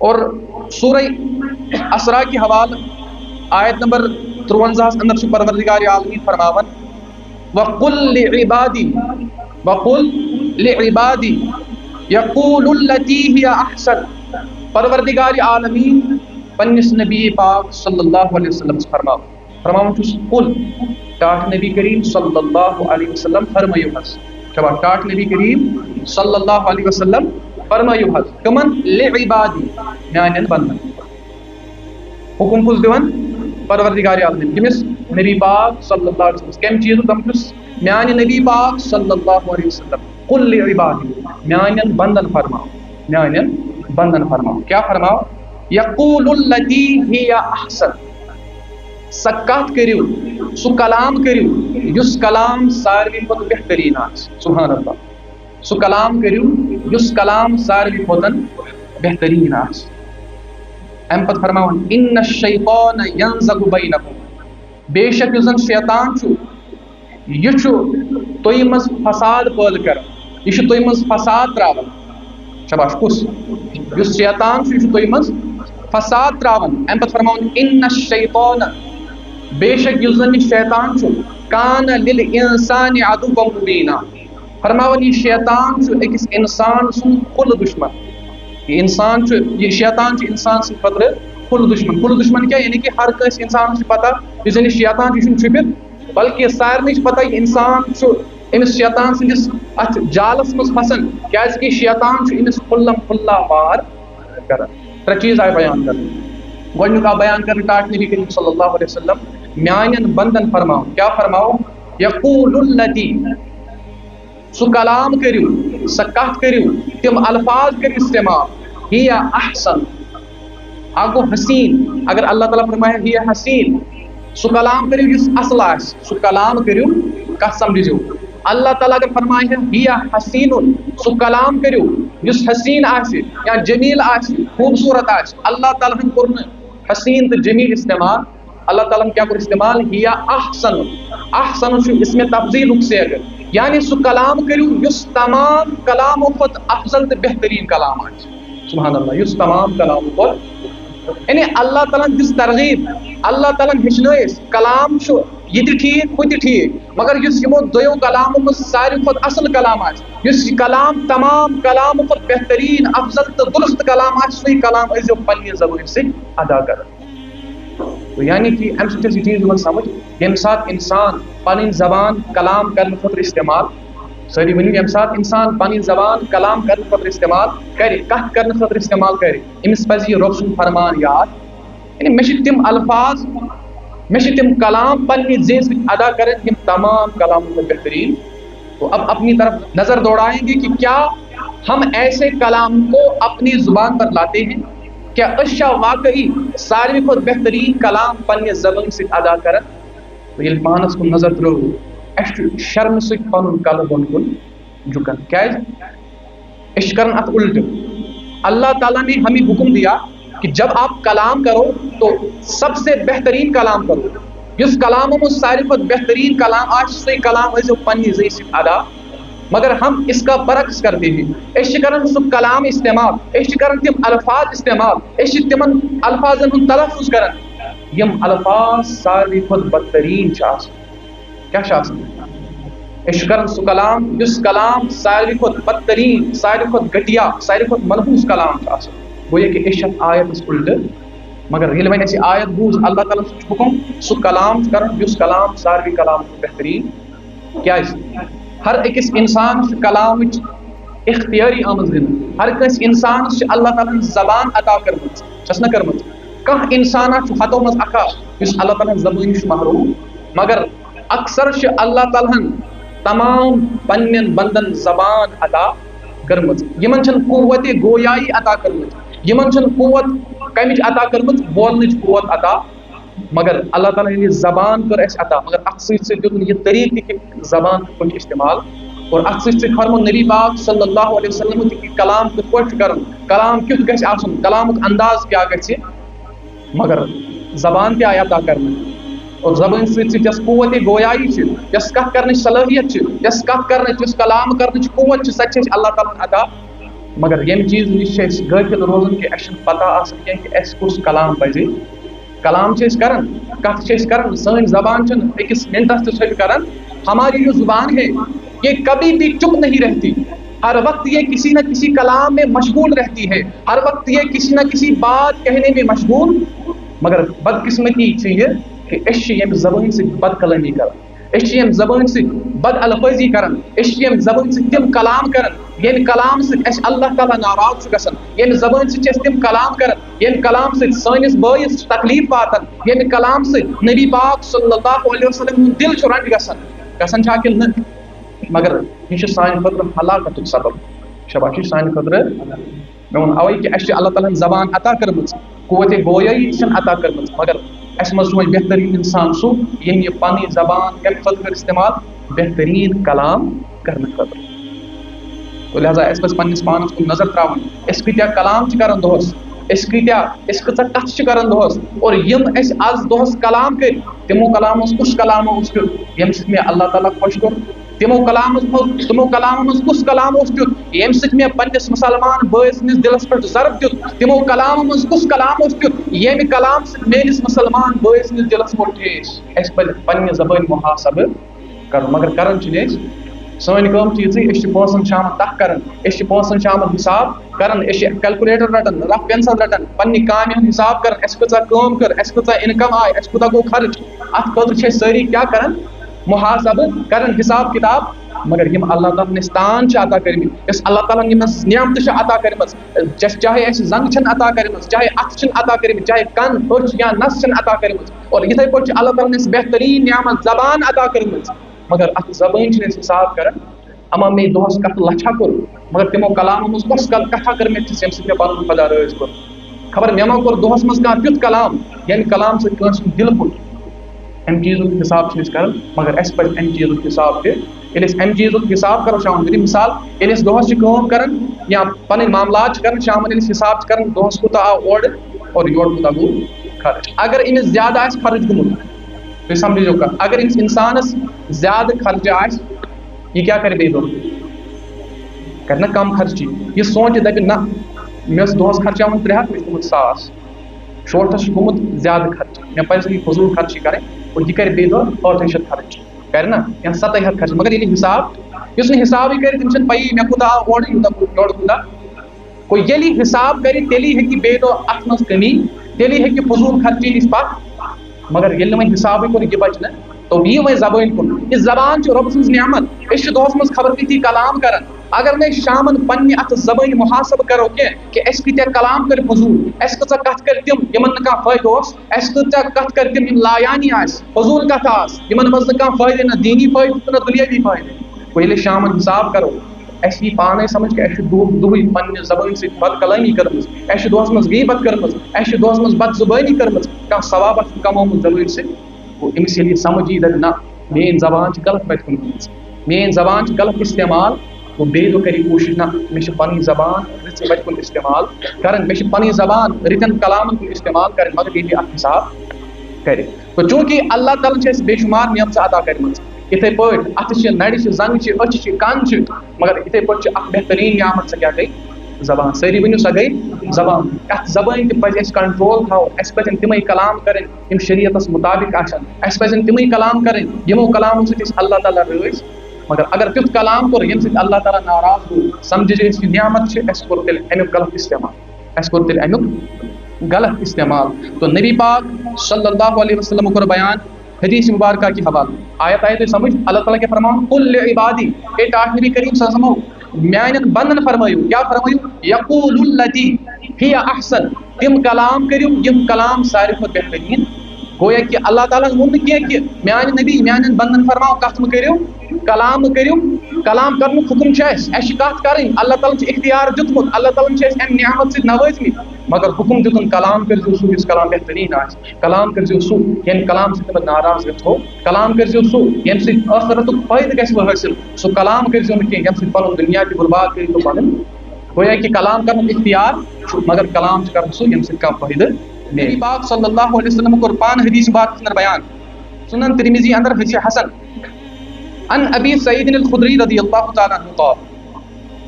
اور سورہ اسراء کی حوالہ آیت نمبر 53 اندر سے پروردگار عالمین فرماون وَقُلْ لِعِبَادِي يَقُولُ الَّتِي هِيَ أَحْسَنُ پروردگار عالمین پنس نبی پاک صلی اللہ علیہ وسلم فرماون چھس قل ٹاٹ نبی کریم صلی اللہ علیہ وسلم فرمائیو حس شبا ٹاٹ نبی کریم صلی اللہ علیہ وسلم فرمائیو حس کمن لعبادی میانین بندن حکم کس دیون پروردگار عالمین کمس نبی پاک صلی اللہ علیہ وسلم کم چیز تم کس میان نبی پاک صلی اللہ علیہ وسلم قل لعبادی میانین بندن فرماؤ کیا فرماؤ یقول التی ہی احسن سہ کت کریو سہ کلام کریو یس کلام ساروی کھت بہترین آس سبحان اللہ سہ کلام کریو یس کلام ساروی کھتن بہترین آس ام پت فرماون ان الشیطان ینزغ بینکم بے شک یس زن شیطان چھو یہ چھو توی مز فساد پٲدٕ کران یہ چھو توی مز فساد تراون شباش کس یس شیطان چھو یہ چھو توی مز فساد تراون ام پت فرماون ان الشیطان بے شک یس زن شیطان چھو کان للانسان عدوا مبینا فرماون یہ شیطان چھو اکس انسان سن کل دشمن یہ انسان چھو یہ شیطان چھو انسان سن خطر کل دشمن کیا یعنی کہ ہر کس انسان سے پتہ یہ زن شیطان چھو چھپت بلکہ سارنی پتہ یہ انسان چھو امس شیطان سندس ات جالس مز پھسن کیاز کہ شیطان چھو امس کھلم کھلا وار کران ترے چیز آئے بیان کر گوڈنیک آ بیان کر ٹاٹ نبی کریم صلی اللہ علیہ وسلم میانین بندن فرماؤ کیا فرماؤ یقول التی سہ کلام کریو سہ کت کریو تم الفاظ کر استعمال ہی احسن آگو حسین اگر اللہ تعالیٰ فرمائے ہی حسین سہ کلام کریو جس اصل آس سہ کلام کریو کت سمجھو اللہ تعالیٰ اگر فرمائے ہی حسین سہ کلام کریو جس حسین آس یا جمیل آس خوبصورت آس اللہ تعالیٰ ہن کور حسین تو جمیل استعمال اللہ تعالیٰ کیا کر استعمال ہی احسن اسم تفضیل سے اگر یعنی سہ کلام کریو یس تمام کلام کھت افضل تو بہترین کلام آس سبحان اللہ یس تمام کلام کھت یعنی اللہ تعالیٰ دس ترغیب اللہ تعالیٰ ہچنس کلام یہ ٹھیک ہو ٹھیک مگر اس یمو دو کلامو مز ساروی کھت اصل کلام آس اس کلام تمام کلام کھت بہترین افضل تو درست کلام آس سوی کلام ازو پنہ زبان سے ادا کر تو یعنی کہ ام سچ یہ چیز سمجھ یم سات انسان پن زبان کلام کرنے خاطر استعمال ساری ونیو یم سات انسان پن زبان کلام کرنے خاطر استعمال کرے کت کرنے خاطر استعمال کرے امس پز یہ رب سن فرمان یاد یعنی مے تم الفاظ مے تم کلام پنہ ذہن سے ادا کریں یم تمام کلاموں میں بہترین تو اب اپنی طرف نظر دوڑائیں گے کہ کیا ہم ایسے کلام کو اپنی زبان پر لاتے ہیں کیا اشیا واقعی ساروی کھت بہترین کلام پنہ زبان سے ادا کریں تو یہ پانس کو نظر ترو اس شرم سے پن کل بن کن جھکن کیا اس کرن ات الٹ اللہ تعالیٰ نے ہمیں حکم دیا کہ جب آپ کلام کرو تو سب سے بہترین کلام کرو جس کلاموں میں ساروی کھت بہترین کلام آج سے کلام ہے جو پنہ ذہن سے ادا مگر ہم اس کا برعکس کرتے ہیں اس کرن سہ کلام استعمال اس کرن تم الفاظ استعمال اس تمن الفاظن ہند تلفظ کرن یم الفاظ ساروی کھت بدترین کیا اس کرن سہ کلام جس کلام ساروی کھت بدترین ساروی کھت گھٹیا ساروی کھت منحوس کلام گویا کہ اس آیت الٹ مگر یل وی آیت بوز اللہ تعالیٰ حکم سہ کلام کرن جس کلام ساروی کلام بہترین کیا ہر اکس انسان کلام اختیاری آمد دن ہر کس انسان اللہ تعالیٰ زبان عطا کرم کھانا انسان ہتو مز اکھا اس اللہ تعالیٰ زبان محروم مگر اکثر اللہ تعالیٰ تمام پنن بندن زبان عطا کرم یمن قوت گویائی عطا کرم یمن قوت کمچ عطا کرم بولنچ قوت عطا مگر اللہ تعالیٰ نے زبان کر اس عطا مگر ات سی دن یہ طریقہ کہ زبان کن استعمال اور ات سی فرمون نبی پاک صلی اللہ علیہ وسلم کہ کلام کت پٲٹھۍ کرن کلام کیُتھ گژھِ آسُن کلامُک انداز کیا گژھِ مگر زبان تہِ آیہِ عطا کرنہٕ اور زبان سۭتۍ یۄس قوت گویائی چھِ یۄس کتھ کرنٕچ صلٲحیت چھِ یۄس کتھ کرنٕچ یۄس کلام کرنٕچ قوت چھِ سۄ تہِ چھِ اللہ تعالیٰ عطا مگر یم چیز نش غافل روزان کہ اس پتہ آسان کہ اس کس کلام پزِ کلام کران کت کران سن زبان اکس منٹس تک کران. ہماری جو زبان ہے یہ کبھی بھی چپ نہیں رہتی. ہر وقت یہ کسی نہ کسی کلام میں مشغول رہتی ہے. ہر وقت یہ کسی نہ کسی بات کہنے میں مشغول. مگر بدقسمتی یہ کہ یم زبان سے بد کلامی کران. یم زبان سے بد الفاظی کران. یم زبان سے تم کلام کران یم کلام سے اللہ تعالیٰ ناراض گژھان. یم زبان سے تم کلام کران یم کلام سے سانس بٲیِس تکلیف واتان. یم کلام سے نبی پاک صلی اللہ علیہ وسلم دل رنج گژھان چھا کہ نہ. مگر یہ سانہ خاطر ہلاکت سبب. شباش یہ سانہ خاطر میں وون اوے کہ اس اللہ تعالیٰ زبان عطا کرمٕژ قوت گویائی عطا کرمٕژ. مگر اس مز روز بہترین انسان سہ یم یہ پنی زبان کم خاطر استعمال بہترین کلام کرنے خاطر. تو لہذا اس پہ پنس پانس کن نظر تراؤن اس کتیا کلام کران دہس اس کتیا کت کران دہس اور یم اس آز دہس کلام کر تمو کلام کس کلام تیت یم سۭتۍ مےٚ اللہ تعالیٰ خوش کور. تمو کلام مز کس کلام تیت یم سۭتۍ مےٚ پنس مسلمان بٲے سٕنٛدِس دلس پہ ضرب دیت. تمو کلام مز کس کلام تیت یمہِ کلام سۭتۍ میٲنس مسلمان بٲے سٕنٛدِس دلس پہ ٹھیس. اس پہ پننہِ زبٲنۍ محاسبہ کرُن. مگر کران أسۍ سٲنۍ کٲم چھِ یِژٕے أسۍ چھِ پونٛسن شامن تک کران. أسۍ چھِ پونٛسن شامن حساب کران. أسۍ چھِ کیلکولیٹر رٹان رف پینسل رٹان پننہِ کامہِ ہُنٛد حساب کران. اَسہِ کۭژاہ کٲم کٔر اَسہِ کۭژاہ انکم آیہِ اَسہِ کوٗتاہ گوٚو خرچ. اتھ خٲطرٕ چھِ أسۍ سٲری کیاہ کران محاسبہ کران حساب کتاب. مگر یم اللہ تعالیٰ ہن تان عطا کرمٕتۍ یس اللہ تعالیٰ ہن یمس نعمتہٕ چھِ عطا کرمٕژ چاہے اَسہِ زنٛگ چھنہٕ عطا کرمٕژ چاہے اتھ چھنہٕ عطا کرمٕتۍ چاہے کن أچھ یا نس چھنہٕ عطا کرمٕژ اور یِتھے پٲٹھۍ چھِ اللہ تعالیٰ ہن اَسہِ بہتریٖن نعمت زبان عطا کرمٕژ. مگر اتھ زبٲنۍ چھِنہٕ أسۍ حساب کران. اما مے دہس کت لچھا کور مگر تمو کلامو مز کس کتھا کر مےٚ یم سۭتۍ مےٚ پنُن خدا رٲضۍ کوٚر. خبر مےٚ ما کوٚر دۄہس منٛز کانٛہہ تیُتھ کلام ییٚمہِ کلام سۭتۍ کٲنٛسہِ ہُنٛد دل پھُٹ. امہِ چیٖزُک حساب چھِ أسۍ کران. مگر اَسہِ پزِ امہِ چیٖزُک حساب تہِ ییٚلہِ أسۍ امہِ چیٖزُک حساب کرو شامن دِنہِ مثال ییٚلہِ أسۍ دۄہس چھِ کٲم کران یا پنٕنۍ معاملات چھِ کران شامن ییٚلہِ أسۍ حساب چھِ کران دۄہس کوٗتاہ آو اورٕ اور یورٕ کوٗتاہ گوٚو خرچ. اگر أمِس زیادٕ آسہِ خرچ گوٚمُت تُہۍ سمجھِو کتھ اگر أمِس انسانس زیادٕ خرچہِ آسہِ یہِ کیاہ کرِ بیٚیہِ دۄہ کر نا کم خرچی. یہ سوچ دپہ نہ مے دہس خرچاون 300 مے گوٚمُت 1000 شورٹس گوٚمُت زیادٕ خرچ مے پزِ نہٕ فضوٗل خرچی کرٕنۍ اور یہ کر بیٚیہِ دۄہ 800 خرچ کر نا یا 700 خرچ. مگر ییٚلہِ حساب یُس نہٕ حسابٕے کرِ تٔمِس چھنہٕ پیی مے کوٗتاہ آو اورٕ یورٕ کوٗتاہ گوٚو. ییٚلہِ حساب کرِ تیٚلی ہیٚکہِ بیٚیہِ دۄہ اتھ منٛز کٔمی تیٚلی ہیٚکہِ فضوٗل خرچی نِش پتھ. مگر ییٚلہِ نہٕ وۄنۍ حسابٕے کوٚر یہِ بچہِ نہٕ تو یی وۄنۍ زبٲنۍ کُن. یہِ زبان چھِ رۄب سٕنٛز نعمت. أسۍ چھِ دۄہس منٛز خبر کۭتیاہ کلام کران. اگر نہٕ أسۍ شامن پننہِ اتھ زبٲنۍ محاسبہٕ کرو کینٛہہ کہ اَسہِ کۭتیاہ کلام کٔرۍ فضوٗل اَسہِ کۭژاہ کتھ کٔرۍ تِم یِمن نہٕ کانٛہہ فٲیدٕ اوس اَسہِ کۭژاہ کتھ کٔرۍ تِم یِم لایانی آسہِ فضوٗل کتھ آسہِ یِمن منٛز نہٕ کانٛہہ فٲیدٕ نہ دیٖنی فٲیدٕ تہٕ نہ دُنیٲوی فٲیدٕ. گوٚو ییٚلہِ أسۍ شامن حساب کرو اَسہِ یی پانے سمجھ کہ اَسہِ چھُ دۄہٕے پننہِ زبٲنۍ سۭتۍ بد کلٲمی کٔرمٕژ. اَسہِ چھُ دۄہس منٛز غیبت کٔرمٕژ اَسہِ چھُ دۄہس منٛز بد زُبٲنی کٔرمٕژ کانٛہہ ثوابہ چھُ کمومُت زبٲنۍ سۭتۍ. گوٚو أمِس ییٚلہِ یہِ سمجھ یی دپہِ نہ میٲنۍ زبان چھِ غلط پتہِ کُن گٔمٕژ میٲنۍ زبان چھِ غلط استعمال. گوٚو بیٚیہِ دۄہ کَرِ کوٗشِش نہ مےٚ چھِ پنٕنۍ زبان رٕژِ وَتہِ کُن استعمال کرٕنۍ مےٚ چھِ پنٕنۍ زبان رٕتٮ۪ن کلامن کُن استعمال کرٕنۍ. مگر ییٚلہِ اتھ حساب کرِ تو چوٗنٛکہِ اللہ تعالیٰ چھِ اَسہِ بے شُمار نعمژٕ عطا کَرِمَژٕ. یِتھے پٲٹھۍ اَتھٕ چھِ نرِ چھِ زنٛگہٕ چھِ أچھ چھِ کن چھِ. مگر یِتھے پٲٹھۍ چھِ اکھ بہتریٖن نعمت سۄ کیاہ گٔے زبان. سٲری ؤنِو سۄ گٔے زبان. اتھ زبٲنۍ تہِ پزِ اَسہِ کنٹرول تھاوُن. اَسہِ پزن تِمے کلام کرٕنۍ یِم شریعتس مُطابق آسن. اَسہِ پزن تِمے کلام کرٕنۍ یِمو کلامو سۭتۍ أسۍ اللہ تعالیٰ رٲضۍ. مگر اگر تیُتھ کلام کوٚر ییٚمہِ سۭتۍ اللہ تعالیٰ ناراض گوٚو سمجھِ أسۍ یہِ نعمت چھِ اَسہِ کوٚر تیٚلہِ امیُک غلط استعمال اَسہِ کوٚر تیٚلہِ امیُک غلط استعمال. تو نبی پاک صلی اللہ علیہ وسلم کوٚر بیان حدیث مبارکہ کے حوالہ آیت آئے تو سمجھ اللہ تعالیٰ کیا فرماؤں قل لعبادی اے نبی کریم صلی اللہ علیہ وسلم میانن بندن فرمائیو کیا فرمائیو یقول التی ہی احسن تم کلام کریو یم کلام ساری کھۄتہٕ بہترین. گویا کہ اللہ تعالیٰ وون نہٕ کینٛہہ کہ میانہِ نبی میانن بندن فرماو کتھ مہٕ کٔرِو کلام مہٕ کٔرِو. کلام کرنُک حکم چھُ اَسہِ چھِ کتھ کرٕنۍ اللہ تعالیٰ چھُ اختیار دیُتمُت اللہ تعالیٰ چھِ اَسہِ امہِ نعمت سۭتۍ نوٲزمٕتۍ. مگر حکم دیُتُن کلام کٔرۍزیو سُہ یُس کلام بہتریٖن آسہِ. کلام کٔرۍزیو سُہ ییٚمہِ کلام سۭتۍ تِمن ناراض گژھو. کلام کٔرۍزیو سُہ ییٚمہِ سۭتۍ ٲخرتُک فٲیدٕ گژھِ حٲصِل. سُہ کلام کٔرۍزیو نہٕ کینٛہہ ییٚمہِ سۭتۍ پنُن دُنیا تہِ برباد کٔرِو تہٕ پنُن. گویا کہ کلام کرنُک اختیار چھُ مگر کلام چھُ کرُن سُہ ییٚمہِ سۭتۍ کانٛہہ فٲیدٕ نبی پاک صلی اللہ علیہ وسلم کوٚر پانہٕ حدیث مبارک اندر بیان سنن ترمذی اندر حدیث حسن عن ابی سعید الخدری رضی اللہ تعالیٰ عنہ قال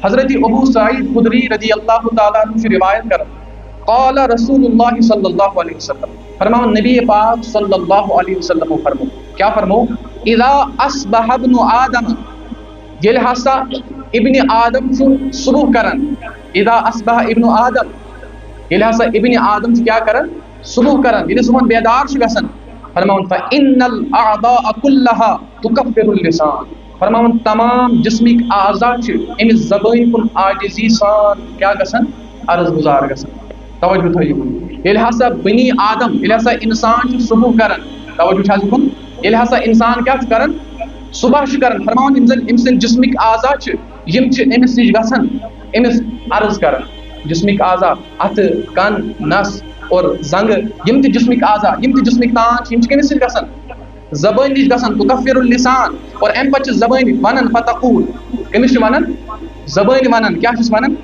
حضرت ابو سعید خدری رضی اللہ تعالیٰ عنہ سے روایت کر قال رسول اللہ صلی اللہ علیہ وسلم فرماؤ نبی پاک صلی اللہ علیہ وسلم فرمو کیا فرمو اذا اصبح ابن آدم یل ہسا ابن آدم صبح کرن اذا اصبح ابن آدم یل ہسا ابن آدم کیا کرن صبح کرن یعنی صبح بیدار گژھان فرماؤن فإن الأعضاء كلها تكفر اللسان فرماؤن تمام جسمک اعضاء امس زبان کن عاجزی سان کیا گژھان عرض گزار گژھان توجہ تھیو یل ہسا بنی آدم یل ہسا انسان صبح کرن توجہ چھا کن یل ہسا انسان کیا کرن صبح کرن فرماؤن ام سن جسمک اعضاء یم امس نش گژھان امس عرض کرن جسمک اعضاء ات کن نس اور زنگ یم تہ جسمک اعضاء یم تہ جسمک تان یم کمس سۭتۍ گژھان زبان نش گژھان تکفر اللسان اور ام پتہ زبان ونن فتقول کمس ونن زبان ونن کیا چھس ونن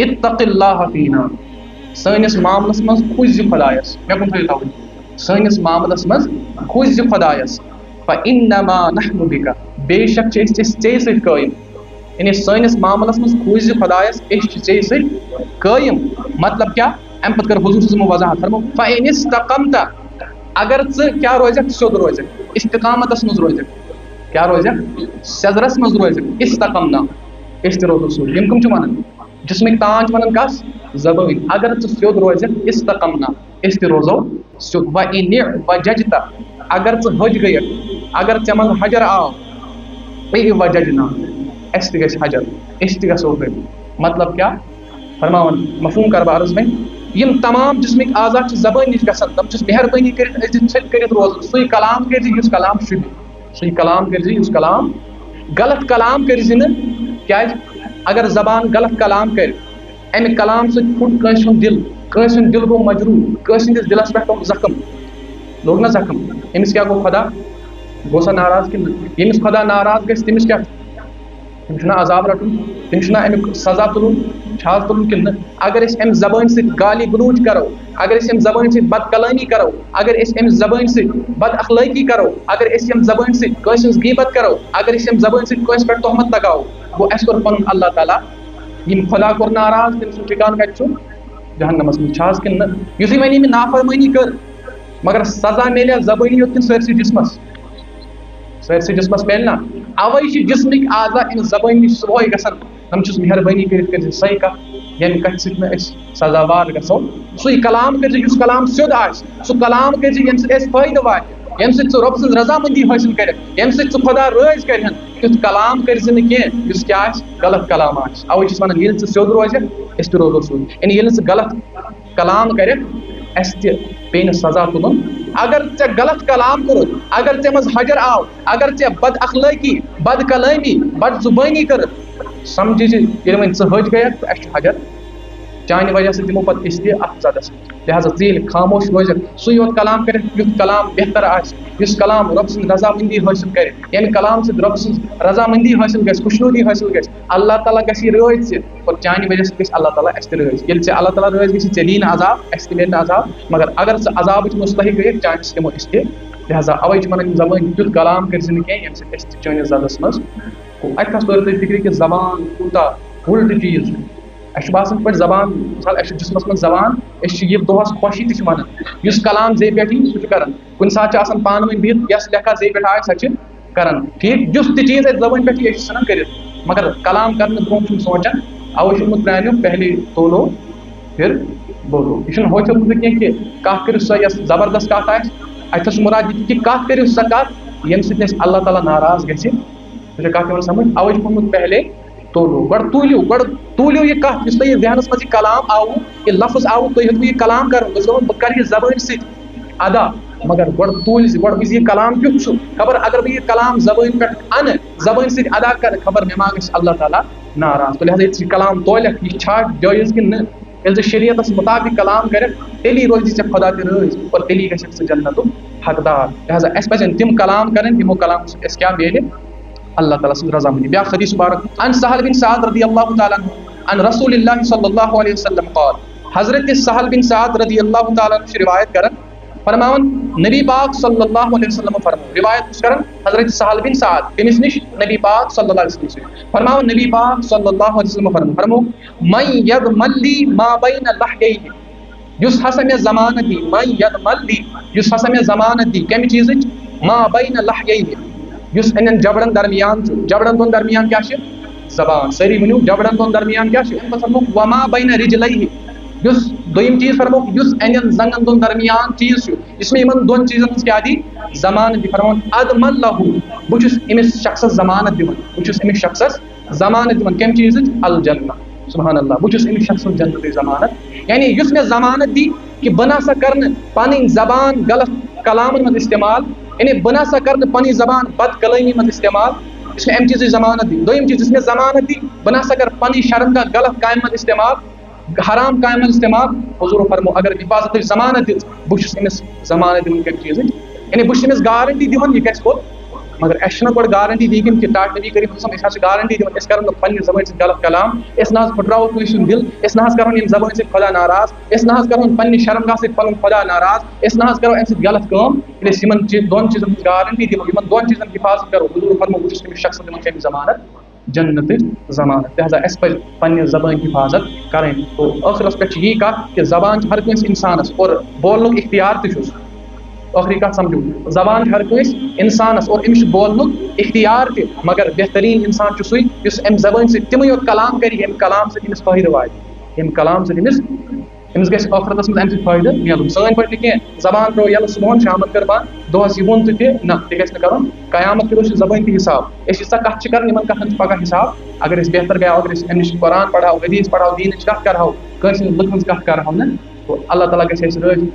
اتق اللہ فینا سٲنِس معاملس منٛز کھوٗژ زِ خۄدایس مےٚ کُن تھٲیِو توجہ سٲنِس معاملس منٛز کھوٗژ زِ خۄدایس فإنما نحن بک بے شک چھِ أسۍ ژےٚ سۭتۍ قٲیِم یعنی سٲنِس معاملس منٛز کھوٗژ زِ خۄدایس أسۍ چھِ ژےٚ سۭتۍ قٲیِم مطلب کیا ام پتہٕ کٔر حضور صلی اللہ علیہ وسلم وضاحت فرمو فإن استقمت اگر ژٕ کیا روزکھ سیوٚد روزکھ استقامتس منٛز روزکھ کیا روزکھ سیٚزرس منٛز روزکھ استقمنا أسۍ تہِ روزو سیوٚد یِم کٕم چھِ ونان جسمک تان چھِ ونان کس زبان اگر ژٕ سیوٚد روزکھ استقمنا أسۍ تہِ روزو سیوٚد وإن وججت اگر ژٕ حج گٔیکھ اگر ژےٚ منٛز حجر آو وججنا اَسہِ تہِ گژھِ حجر أسۍ تہِ گژھو حج مطلب کیا فرماون مفہوم کر بہٕ عرض وۄنۍ یم تمام جسمک اعضاء چھِ زبان نش گژھان تم چھِ مہربٲنی کٔرِتھ أسۍ ژھٔٹۍ کٔرِتھ روزان سُے کلام کٔرۍ زِ یُس کلام شُبہِ سُے کلام کٔرۍ زِ یُس کلام غلط کلام کٔرۍ زِ نہٕ کیازِ اگر زبان غلط کلام کرِ امہِ کلام سۭتۍ پھُٹ کٲنٛسہِ ہُنٛد دل کٲنٛسہِ ہُنٛد دل گوٚو مجروٗح کٲنٛسہِ ہٕنٛدِس دلس پٮ۪ٹھ لوٚگ زخم لوٚگ نا زخم أمِس کیٛاہ گوٚو خۄدا گوٚو سا ناراض کِنہٕ نہٕ ییٚمِس خۄدا ناراض گژھِ تٔمِس کیٛاہ تٔمِس چھُنہ عذاب رٹُن تٔمِس چھُنہ امیُک سزا تُلُن چھا تُلُن کِنہٕ نہٕ اگر أسۍ امہِ زبٲنۍ سۭتۍ گالی گلوچ کرو اگر أسۍ امہِ زبٲنۍ سۭتۍ بد کلٲمی کرو اگر أسۍ امہِ زبٲنۍ سۭتۍ بد اخلٲقی کرو اگر أسۍ امہِ زبٲنۍ سۭتۍ کٲنٛسہِ ہٕنٛز غیبت کرو اگر أسۍ امہِ زبٲنۍ سۭتۍ کٲنٛسہِ پٮ۪ٹھ تہمت لگاوو گوٚو اَسہِ کوٚر پنُن اللہ تعالیٰ یم خدا کوٚر ناراض تٔمۍ سُنٛد ٹھِکانہٕ کتہِ چھُ جہنمس منٛز چھا حظ کِنہٕ نہٕ یُتھُے وۄنۍ ییٚمہِ نافرمٲنی کٔر مگر سزا میلیا زبٲنی یوت کِنہٕ سٲرسٕے جسمس سٲرسٕے جسمس میلہِ نا اوے چھِ جسمٕکۍ اعضاء امہِ زبٲنۍ نِش صُبحٲے گژھان تم چھِس مہربٲنی کٔرِتھ کٔرۍ زِ سۄے کتھ ییٚمہِ کتھِ سۭتۍ نہٕ أسۍ سزاوار گژھو سُے کلام کٔرۍ زِ یُس کلام سیوٚد آسہِ سُہ کلام کٔرۍ زِ ییٚمہِ سۭتۍ اَسہِ فٲیدٕ واتہِ ییٚمہِ سۭتۍ ژٕ رۄبہٕ سٕنٛز رضامندی حٲصِل کٔرِتھ ییٚمہِ سۭتۍ ژٕ خۄدا رٲضۍ کرِہن تیُتھ کلام کٔرۍ زِ نہٕ کینٛہہ یُس کیٛاہ آسہِ غلط کلام آسہِ اوے چھِس ونان ییٚلہِ ژٕ سیوٚد روزکھ أسۍ تہِ روزو سیوٚد یعنی ییٚلہِ نہٕ ژٕ غلط کلام کرکھ اَسہِ تہِ پیٚیہِ نہٕ سزا تُلُن اگر ژےٚ غلط کلام کوٚرُتھ اگر ژےٚ منٛز حجر آو اگر ژےٚ بد اخلٲقی بد کلٲمی بد زُبٲنی کٔرٕتھ سمجھِ زِ ییٚلہِ وۄنۍ ژٕ حج گٔیکھ تہٕ اَسہِ چھُ حجر چانہِ وجہ سۭتۍ دِمو پتہٕ أسۍ تہِ اَتھ سزس لہٰذا ژٕ ییٚلہِ خاموش روزکھ سُے یوت کلام کٔرِتھ یُتھ کلام بہتر آسہِ یُس کلام رۄبہٕ سٕنٛز رضامندی حٲصِل کرِ ییٚمہِ کلام سۭتۍ رۄبہٕ سٕنٛز رضامندی حٲصِل گژھِ خوشنوٗدی حٲصِل گژھِ اللہ تعالیٰ گژھِ رٲضۍ ژٕ اور چانہِ وجہ سۭتۍ گژھِ اللہ تعالیٰ اَسہِ تہِ رٲضۍ ییٚلہِ ژےٚ اللہ تعالیٰ رٲضۍ گژھِ ژےٚ دِی نہٕ عذاب اَسہِ تہِ میلہِ نہٕ عذاب مگر اگر ژٕ عذابٕچ مُستحق گٔیکھ چانس دِمو أسۍ تہِ لہٰذا اوے چھِ ونان یِم زبٲنۍ تیُتھ کلام کٔرۍ زِ نہٕ کینٛہہ ییٚمہِ سۭتۍ أسۍ تہِ چٲنِس زدس منٛز اَتہِ کھس توٚر تۄہہِ فِکرِ کہِ زبان کوٗتاہ وُلٹہٕ چیٖز چھُ اَسہِ چھُ باسان پٲٹھۍ زبان مِثال اَسہِ چھُ جسمس منٛز زبان أسۍ چھِ یہِ دۄہس خوشی تہِ چھِ ونان یُس کلام زے پٮ۪ٹھ یی سُہ چھُ کران کُنہِ ساتہٕ چھِ آسان پانہٕ ؤنۍ بِہِتھ یۄس لیکھا زے پٮ۪ٹھ آے سۄ چھِ کران ٹھیٖک یُس تہِ چیٖز اَسہِ زبٲنۍ پٮ۪ٹھ یی أسۍ چھِ ژھٕنان کٔرِتھ مگر کلام کرنہٕ برونٛہہ چھُنہٕ سونٛچان اوے چھُ پرٛانیو پہلے تولو پھر بولو یہِ چھُنہٕ ہوٚتھ ہیوٚتمُت کینٛہہ کہِ کتھ کٔرِو سۄ یۄس زبردست کتھ آسہِ اتہِ چھُ مُراد یہِ کہِ کتھ کٔرِو سۄ کتھ ییٚمہِ سۭتۍ اَسہِ اللہ تعالیٰ ناراض گژھِ سُہ چھِ کتھ یِوان سمجھ اوے چھُ ووٚنمُت پہلے تولو گۄڈٕ توٗلِو یہِ کتھ یُس تۄہہِ یہِ ذہنس منٛز یہِ کلام آوُ یہِ لفظ آوُ تُہۍ ہیوٚتوٕ یہِ کلام کرُن بہٕ چھُس دپان بہٕ کرٕ یہِ زبٲنۍ سۭتۍ ادا مگر گۄڈٕ توٗلۍ زِ گۄڈٕ وٕچھِ یہِ کلام کیُتھ چھُ خبر اگر بہٕ یہِ کلام زبٲنۍ پٮ۪ٹھ انہٕ زبٲنۍ سۭتۍ ادا کرٕ خبر مےٚ ما گژھِ اللہ تعالیٰ ناراض تہٕ لہٰذا ییٚلہِ ژٕ یہِ کلام تولکھ یہِ چھا جٲیز کِنہٕ نہٕ ییٚلہِ ژٕ شریعتس مُطابق کلام کرکھ تیٚلی روزِ ژےٚ خۄدا تہِ رٲضۍ اور تیٚلی گژھکھ ژٕ جنتُک حقدار لہٰذا اَسہِ پزن تِم کلام کرٕنۍ یِمو کلامو سۭتۍ اَسہِ کیٛاہ میلہِ اللہ تعالیٰ سٕنٛز رضامندی بیاکھ حدیث مبارک عن سہل بن سعد رضی اللہ تعالیٰ عنہ عن رسول اللہ صلی اللہ علیہ وسلم قال حضرت سہل بن سعد رضی اللہ تعالیٰ عنہ چھِ روایت کران فرماون نبی پاک صلی اللہ علیہ وسلم فرمو روایت کرن حضرت سہل بن سعد تمس نش نبی پاک صلی اللہ علیہ وسلم فرماون نبی پاک صلی اللہ علیہ وسلم فرمو من یضمن لی ما بین لحییہ یس ہسا میں ضمانت دی من یضمن لی یس ہسا میں ضمانت دی کم چیزچ ما بین لحییہ یس ان جبڑن درمیان جبڑن دون درمیان کیا چھ زبان سری ونیو جبڑن دون درمیان کیا چھ فرمو وما بین رجلیہ یس دویم چیز فرمو یس ان زنگن دون درمیان چیز اس میں ان دون چیزن کیا دی ضمانت دی فرمون ادمن لہو بچس امس شخص ضمانت دیون بچس امس شخص ضمانت دیون کم چیز الجنہ سبحان اللہ بچس امس شخص جنت ضمانت یعنی یس میں ضمانت دی کہ بنا سا کرن پانی زبان غلط کلام من استعمال یعنی بنا سا کرن پانی زبان بد کلامی من استعمال اس میں ام چیز ضمانت دی دویم چیز اس میں ضمانت دی بنا سا کر پانی شرمگاہ غلط قائم من استعمال حرام قائم من استعمال حضور فرمو اگر حفاظت ضمانت دت بچس امس ضمانت دن کم چیز یعنی بچ امس گارنٹی دن یہ کس کو مگر اس گوڑ گارنٹی دی کہ ٹاٹ نبی کریم صلی اللہ علیہ وسلم گارنٹی دن اس کرن پنہ زبان سے غلط کلام اس نہ پھٹراو کٲنٛسہِ ہُنٛد دل اس نہ کرن یم زبان سے خدا ناراض اس نہ کرن پنہ شرمگاہ سے پن خدا ناراض اس نہ کرو امس غلط کام اس یمن دون چیزن گارنٹی دمو یمن دون چیزن حفاظت کرو حضور فرمو بچ امس شخص دن کم ضمانت جنت ضمانت لہذا اس پر پنہ زبان حفاظت کریں تو آخرس پہ یہی کت کہ زبان ہر کنس انسانس اور بولنک اختیار تس آخری کت سمجھو زبان ہر کنس انسانس اور امس بولنک اختیار تہ مگر بہترین انسان سہ اس ام زبان سے تمے یوت کلام کری ام کلام سے امس فائدہ واتہ ام کلام سے امس گھس آخرتس مز امہ فائدہ ملن سن پہ کی زبان ترو یل صبح شامت کر بند دہس یہ ون تہ نا تہ گھس کرن قیامت روز زبان تہ حساب اس سا کت کرن یمن کتن پگہ حساب اگر اس بہتر گیا اگر اس امس قرآن پڑھاو حدیث پڑھاو دینچ کت کرہو کٲنٛسہِ ہٕنٛز لُکن ہٕنٛز کت کرہو نا تو اللہ تعالیٰ گژھِ اَسہِ رٲضی